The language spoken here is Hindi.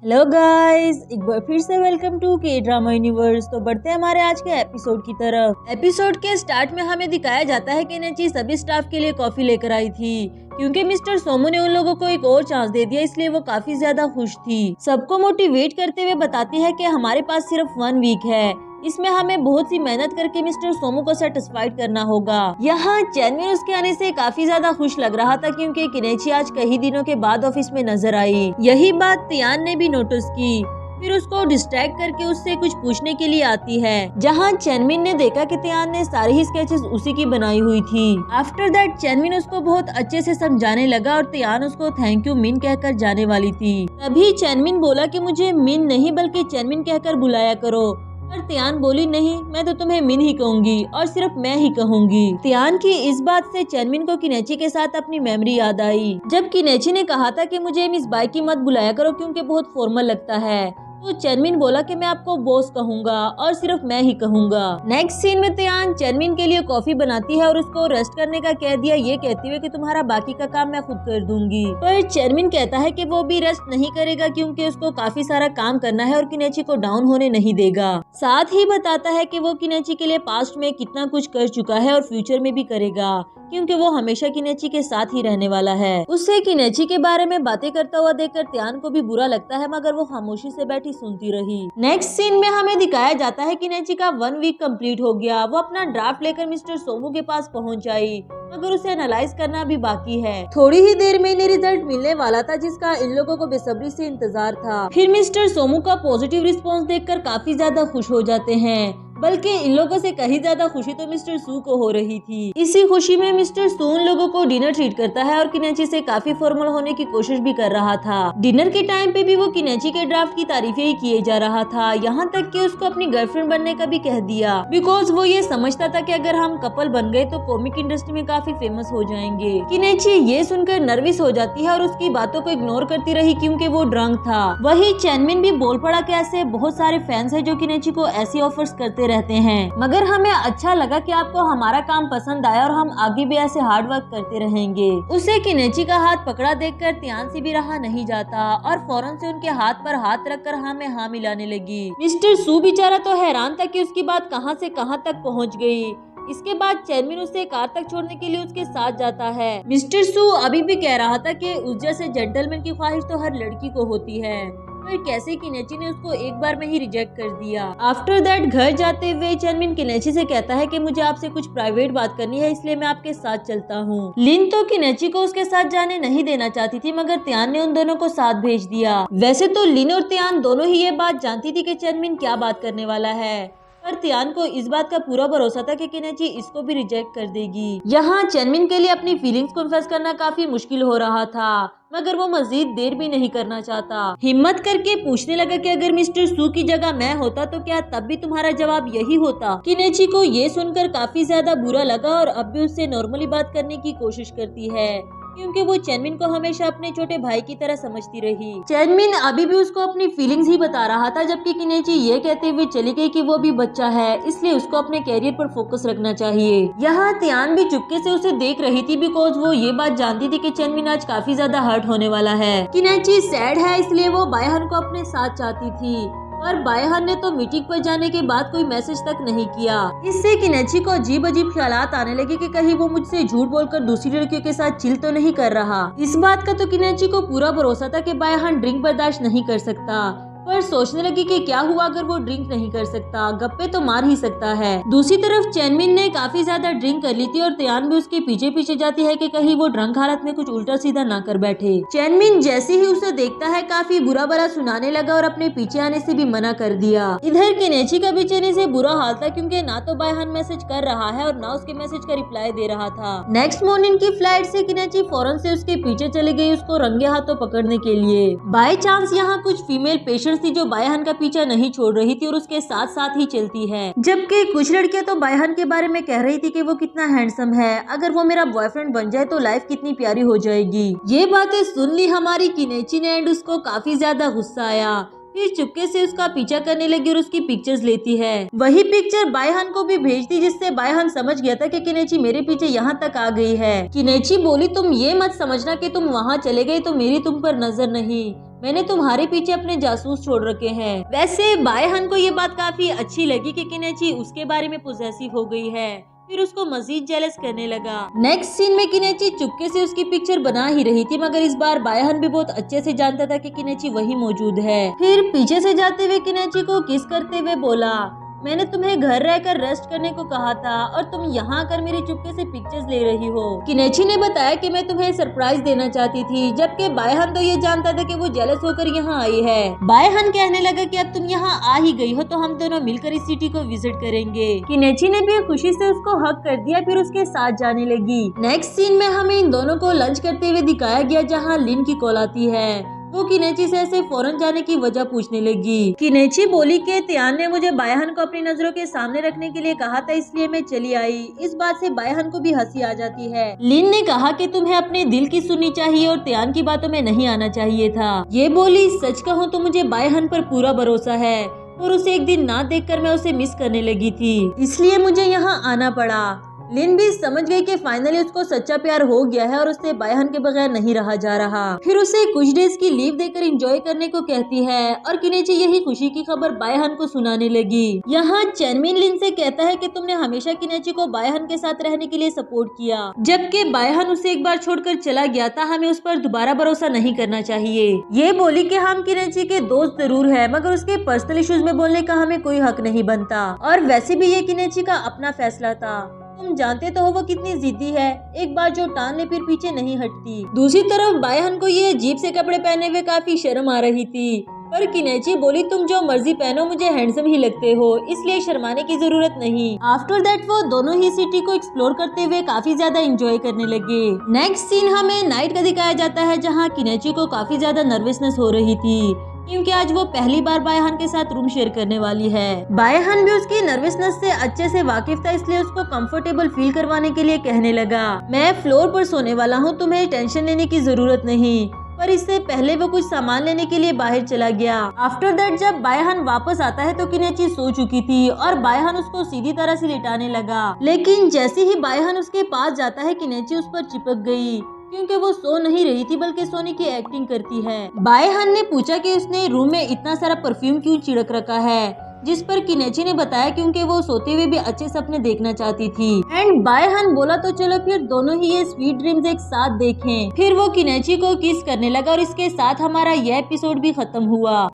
हेलो गाइस, एक बार फिर से वेलकम टू के ड्रामा यूनिवर्स। तो बढ़ते हैं हमारे आज के एपिसोड की तरफ। एपिसोड के स्टार्ट में हमें दिखाया जाता है कि नेची सभी स्टाफ के लिए कॉफी लेकर आई थी, क्योंकि मिस्टर सोमू ने उन लोगों को एक और चांस दे दिया, इसलिए वो काफी ज्यादा खुश थी। सबको मोटिवेट करते हुए बताती है कि हमारे पास सिर्फ 1 वीक है, इसमें हमें बहुत सी मेहनत करके मिस्टर सोमू को सेटिस्फाइड करना होगा। यहाँ चैनविन उसके आने से काफी ज्यादा खुश लग रहा था, क्योंकि किनेची आज कई दिनों के बाद ऑफिस में नजर आई। यही बात तियान ने भी नोटिस की। फिर उसको डिस्ट्रैक्ट करके उससे कुछ पूछने के लिए आती है, जहाँ चैनविन ने देखा कि तियान ने सारी ही स्केचेस उसी की बनाई हुई थी। आफ्टर दैट चैनविन उसको बहुत अच्छे से समझाने लगा और तियान उसको थैंक यू मिन कहकर जाने वाली थी। तभी चैनविन बोला कि मुझे मिन नहीं बल्कि चैनविन कहकर बुलाया करो। पर तियान बोली नहीं, मैं तो तुम्हें मिन ही कहूंगी और सिर्फ मैं ही कहूंगी। तियान की इस बात से चैनविन को किनेची के साथ अपनी मेमोरी याद आई, जब किनेची ने कहा था कि मुझे मिस बाई की मत बुलाया करो क्योंकि बहुत फॉर्मल लगता है। तो चैनविन बोला कि मैं आपको बॉस कहूंगा और सिर्फ मैं ही कहूंगा। नेक्स्ट सीन में तियान चैनविन के लिए कॉफी बनाती है और उसको रेस्ट करने का कह दिया, ये कहती हुए कि तुम्हारा बाकी का काम मैं खुद कर दूंगी। पर चैनविन कहता है कि वो भी रेस्ट नहीं करेगा क्योंकि उसको काफी सारा काम करना है और किनेची को डाउन होने नहीं देगा। साथ ही बताता है कि वो किनेची के लिए पास्ट में कितना कुछ कर चुका है और फ्यूचर में भी करेगा, क्योंकि वो हमेशा किनेची के साथ ही रहने वाला है। उससे किनेची के बारे में बातें करता हुआ देखकर तियान को भी बुरा लगता है, मगर वो खामोशी से बैठी सुनती रही। नेक्स्ट सीन में हमें दिखाया जाता है कि किनेची का 1 वीक कंप्लीट हो गया। वो अपना ड्राफ्ट लेकर मिस्टर सोमू के पास पहुंच आई, मगर उसे एनालाइज करना भी बाकी है। थोड़ी ही देर में इन्हें रिजल्ट मिलने वाला था, जिसका इन लोगों को बेसब्री से इंतजार था। फिर मिस्टर सोमू का पॉजिटिव रिस्पॉन्स देखकर काफी ज्यादा खुश हो जाते हैं, बल्कि इन लोगों से कहीं ज्यादा खुशी तो मिस्टर सू को हो रही थी। इसी खुशी में मिस्टर सू उन लोगों को डिनर ट्रीट करता है और किनेची से काफी फॉर्मल होने की कोशिश भी कर रहा था। डिनर के टाइम पे भी वो किनेची के ड्राफ्ट की तारीफें ही किए जा रहा था, यहाँ तक कि उसको अपनी गर्लफ्रेंड बनने का भी कह दिया, बिकॉज वो ये समझता था कि अगर हम कपल बन गए तो कॉमिक इंडस्ट्री में काफी फेमस हो जाएंगे। किनेची ये सुनकर नर्वस हो जाती है और उसकी बातों को इग्नोर करती रही क्योंकि वो ड्रंक था। वही चैनविन भी बोल पड़ा कि ऐसे बहुत सारे फैंस हैं जो किनेची को ऐसी ऑफर्स करते रहते हैं, मगर हमें अच्छा लगा कि आपको हमारा काम पसंद आया और हम आगे भी ऐसे हार्ड वर्क करते रहेंगे। उसे किनेची का हाथ पकड़ा देखकर तियान से भी रहा नहीं जाता और फौरन से उनके हाथ पर हाथ रखकर हाँ में हाँ मिलाने लगी। मिस्टर सू बेचारा तो हैरान था कि उसकी बात कहां से कहां तक पहुंच गई। इसके बाद चैनविन उसे कार तक छोड़ने के लिए उसके साथ जाता है। मिस्टर सू अभी भी कह रहा था कि उस जैसे जेंटलमैन की ख्वाहिश तो हर लड़की को होती है, पर कैसे किनेची ने उसको एक बार में ही रिजेक्ट कर दिया। आफ्टर दैट घर जाते हुए चैनविन किनेची से कहता है कि मुझे आपसे कुछ प्राइवेट बात करनी है, इसलिए मैं आपके साथ चलता हूँ। लिन तो किनेची को उसके साथ जाने नहीं देना चाहती थी, मगर तियान ने उन दोनों को साथ भेज दिया। वैसे तो लिन और तियान दोनों ही ये बात जानती थी कि चैनविन क्या बात करने वाला है, पर तियान को इस बात का पूरा भरोसा था कि किनेची इसको भी रिजेक्ट कर देगी। यहाँ चैनविन के लिए अपनी फीलिंग्स कन्फेस करना काफी मुश्किल हो रहा था, मगर वो मजीद देर भी नहीं करना चाहता। हिम्मत करके पूछने लगा कि अगर मिस्टर सू की जगह मैं होता तो क्या तब भी तुम्हारा जवाब यही होता। किनेची को ये सुनकर काफी ज्यादा बुरा लगा और अब भी उससे नॉर्मली बात करने की कोशिश करती है, क्योंकि वो चैनविन को हमेशा अपने छोटे भाई की तरह समझती रही। चैनविन अभी भी उसको अपनी फीलिंग्स ही बता रहा था, जबकि किनेची ये कहते हुए चली गई कि वो भी बच्चा है, इसलिए उसको अपने कैरियर पर फोकस रखना चाहिए। यहाँ तियान भी चुपके से उसे देख रही थी, बिकॉज वो ये बात जानती थी कि चैनविन आज काफी ज्यादा हर्ट होने वाला है। किनेची सैड है, इसलिए वो बायहन को अपने साथ चाहती थी, और बायहन ने तो मीटिंग पर जाने के बाद कोई मैसेज तक नहीं किया। इससे किनेची को अजीब अजीब ख्यालात आने लगे कि कहीं वो मुझसे झूठ बोलकर दूसरी लड़कियों के साथ चिल तो नहीं कर रहा। इस बात का तो किनेची को पूरा भरोसा था कि बायहन ड्रिंक बर्दाश्त नहीं कर सकता, पर सोचने लगी कि क्या हुआ अगर वो ड्रिंक नहीं कर सकता, गप्पे तो मार ही सकता है। दूसरी तरफ चैनविन ने काफी ज्यादा ड्रिंक कर ली थी और तियान भी उसके पीछे पीछे जाती है कि कहीं वो ड्रंक हालत में कुछ उल्टा सीधा ना कर बैठे। चैनविन जैसे ही उसे देखता है काफी बुरा भला सुनाने लगा और अपने पीछे आने से भी मना कर दिया। इधर किनेची का बेचैनी से बुरा हाल था, क्योंकि ना तो बायहन मैसेज कर रहा है और ना उसके मैसेज का रिप्लाई दे रहा था। नेक्स्ट मॉर्निंग की फ्लाइट से किनेची फौरन से उसके पीछे चली गई, उसको रंगे हाथों पकड़ने के लिए। बाय चांस यहाँ कुछ फीमेल पेशेंट्स थी जो बायहन का पीछा नहीं छोड़ रही थी और उसके साथ साथ ही चलती है, जबकि कुछ लड़कियां तो बायहन के बारे में कह रही थी कि वो कितना हैंडसम है, अगर वो मेरा बॉयफ्रेंड बन जाए तो लाइफ कितनी प्यारी हो जाएगी। ये बातें सुन ली हमारी किनेची ने एंड उसको काफी ज्यादा गुस्सा आया। फिर चुपके से उसका पीछा करने लगी और उसकी पिक्चर्स लेती है। वही पिक्चर बायहन को भी भेज दी, जिससे बायहन समझ गया था कि किनेची मेरे पीछे यहाँ तक आ गई है। किनेची बोली तुम ये मत समझना कि तुम वहाँ चले गए तो मेरी तुम पर नजर नहीं, मैंने तुम्हारे पीछे अपने जासूस छोड़ रखे हैं। वैसे बायहन को ये बात काफी अच्छी लगी कि किनेची उसके बारे में पोजेसिव हो गई है, फिर उसको मजीद जेलस करने लगा। नेक्स्ट सीन में किनेची चुपके से उसकी पिक्चर बना ही रही थी, मगर इस बार बायहन भी बहुत अच्छे से जानता था कि किनेची वही मौजूद है। फिर पीछे से जाते हुए किनेची को किस करते हुए बोला, मैंने तुम्हें घर रहकर रेस्ट करने को कहा था और तुम यहाँ आकर मेरी चुपके से पिक्चर्स ले रही हो। किनेची ने बताया कि मैं तुम्हें सरप्राइज देना चाहती थी, जबकि बायहन तो ये जानता था कि वो जेलस होकर यहाँ आई है। बायहन कहने लगा कि अब तुम यहाँ आ ही गई हो तो हम दोनों मिलकर इस सिटी को विजिट करेंगे। किनेची ने भी खुशी से उसको हक कर दिया, फिर उसके साथ जाने लगी। नेक्स्ट सीन में हमें इन दोनों को लंच करते हुए दिखाया गया, जहाँ लिन की कॉल आती है। वो किनेची से ऐसे फौरन जाने की वजह पूछने लगी। किनेची बोली कि त्यान ने मुझे बायहन को अपनी नजरों के सामने रखने के लिए कहा था, इसलिए मैं चली आई। इस बात से बायहन को भी हंसी आ जाती है। लिन ने कहा कि तुम्हें अपने दिल की सुननी चाहिए और त्यान की बातों में नहीं आना चाहिए था। ये बोली, सच कहूँ तो मुझे बायहन पर पूरा भरोसा है और उसे एक दिन ना देखकर मैं उसे मिस करने लगी थी, इसलिए मुझे यहाँ आना पड़ा। लिन भी समझ गई कि फाइनली उसको सच्चा प्यार हो गया है और उससे बायहन के बगैर नहीं रहा जा रहा। फिर उसे कुछ डेज की लीव देकर एंजॉय करने को कहती है और किनेची यही खुशी की खबर बायहन को सुनाने लगी। यहाँ चैनमिन लिन से कहता है कि तुमने हमेशा किनेची को बायहन के साथ रहने के लिए सपोर्ट किया, जबकि बायहन उसे एक बार छोड़कर चला गया था। हमें उस पर दोबारा भरोसा नहीं करना चाहिए। ये बोली कि हम किनेची के दोस्त जरूर है, मगर उसके पर्सनल इश्यूज में बोलने का हमें कोई हक नहीं बनता, और वैसे भी ये किनेची का अपना फैसला था। तुम जानते तो हो वो कितनी जिद्दी है, एक बार जो टान ले फिर पीछे नहीं हटती। दूसरी तरफ बायहन को ये अजीब से कपड़े पहने हुए काफी शर्म आ रही थी, पर किनेची बोली, तुम जो मर्जी पहनो मुझे हैंडसम ही लगते हो, इसलिए शर्माने की जरूरत नहीं। आफ्टर दैट वो दोनों ही सिटी को एक्सप्लोर करते हुए काफी ज्यादा एंजॉय करने लगे। नेक्स्ट सीन हमें नाइट का दिखाया जाता है, जहाँ किनेची को काफी ज्यादा नर्वसनेस हो रही थी, क्योंकि आज वो पहली बार बायहन के साथ रूम शेयर करने वाली है। बायहन भी उसकी नर्वसनेस से अच्छे से वाकिफ था, इसलिए उसको कंफर्टेबल फील करवाने के लिए कहने लगा, मैं फ्लोर पर सोने वाला हूँ, तुम्हें टेंशन लेने की जरूरत नहीं। पर इससे पहले वो कुछ सामान लेने के लिए बाहर चला गया। आफ्टर दैट जब बायहन वापस आता है तो किनेची सो चुकी थी और बायहन उसको सीधी तरह से लिटाने लगा, लेकिन जैसे ही बायहन उसके पास जाता है किनेची उस पर चिपक गई, क्योंकि वो सो नहीं रही थी बल्कि सोने की एक्टिंग करती है। बायहन ने पूछा कि उसने रूम में इतना सारा परफ्यूम क्यों छिड़क रखा है, जिस पर किनेची ने बताया क्योंकि वो सोते हुए भी अच्छे सपने देखना चाहती थी। एंड बायहन बोला तो चलो फिर दोनों ही ये स्वीट ड्रीम्स एक साथ देखें। फिर वो किनेची को किस करने लगा और इसके साथ हमारा यह एपिसोड भी खत्म हुआ।